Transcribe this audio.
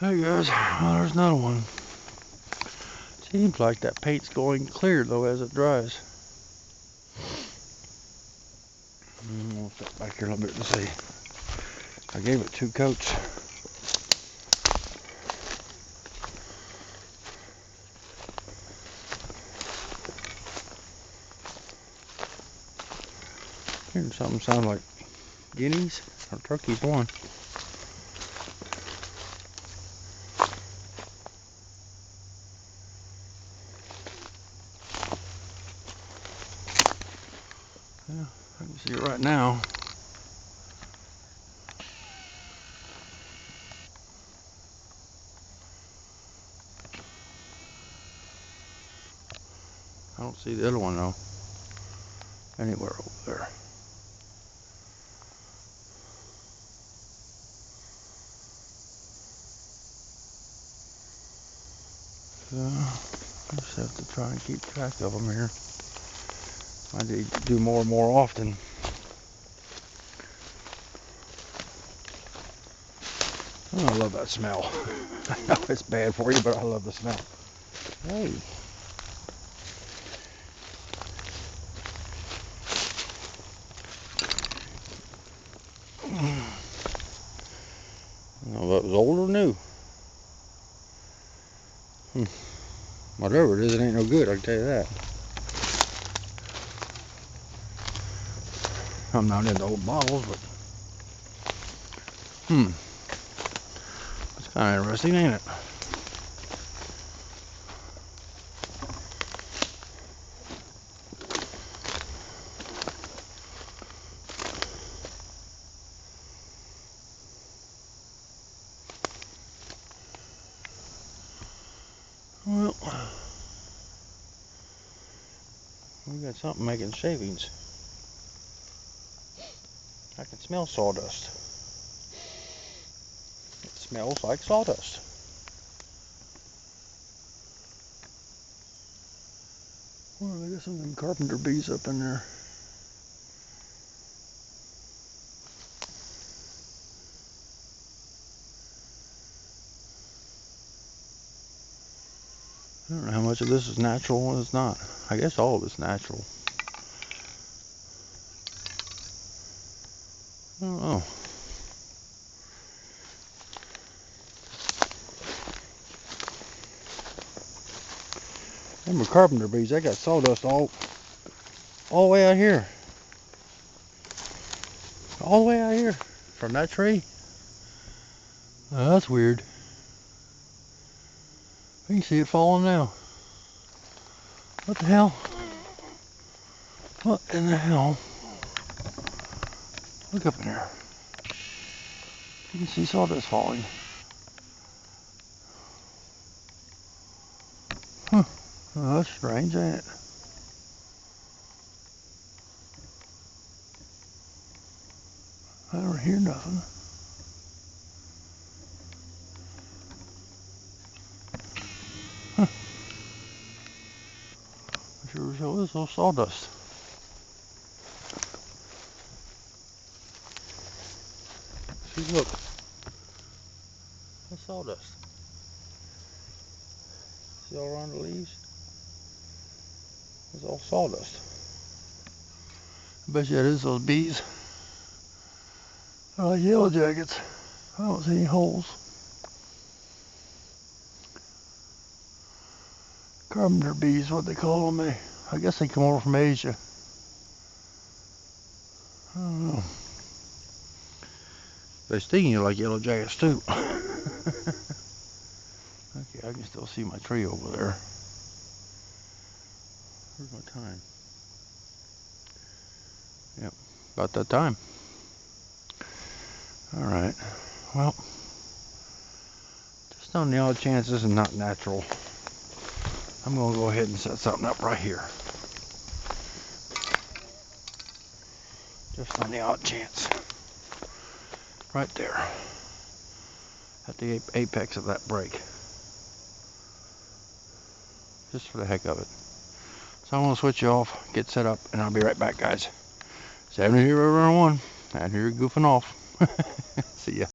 Hey guys, well, there's another one. Seems like that paint's going clear though as it dries. We'll sit back here a little bit to see. I gave it 2 coats. Hearing something sound like guineas or turkeys. One. Yeah, I can see it right now. I don't see the other one though. Anywhere over there. So, I just have to try and keep track of them here. I need to do more and more often. Oh, I love that smell. I know it's bad for you, but I love the smell. Hey. Well, that was old or new. Whatever it is, it ain't no good, I can tell you that. I'm not into old bottles, but it's kind of interesting, ain't it? Well, we got something making shavings. I can smell sawdust. It smells like sawdust. Well, they got some of them carpenter bees up in there. I don't know how much of this is natural and it's not. I guess all of it's natural. I don't know. Them are carpenter bees. They got sawdust all the way out here. All the way out here. From that tree. Oh, that's weird. You can see it falling now. What the hell? What in the hell? Look up in there. You can see sawdust falling. Huh. Oh, that's strange, ain't it? I don't hear nothing. Huh. Sure is all sawdust. See, look. That's sawdust. See all around the leaves? It's all sawdust. I bet you it is those bees. They're like yellow jackets. I don't see any holes. Carpenter bees, what they call them. I guess they come over from Asia. I don't know. They sting you like yellow jackets too. Okay, I can still see my tree over there. Where's my time? Yep, about that time. Alright, well, just on the odd chance this is not natural, I'm going to go ahead and set something up right here. Just on the odd chance. Right there. At the apex of that break. Just for the heck of it. So I'm going to switch you off, get set up, and I'll be right back, guys. 7001, out here goofing off. See ya.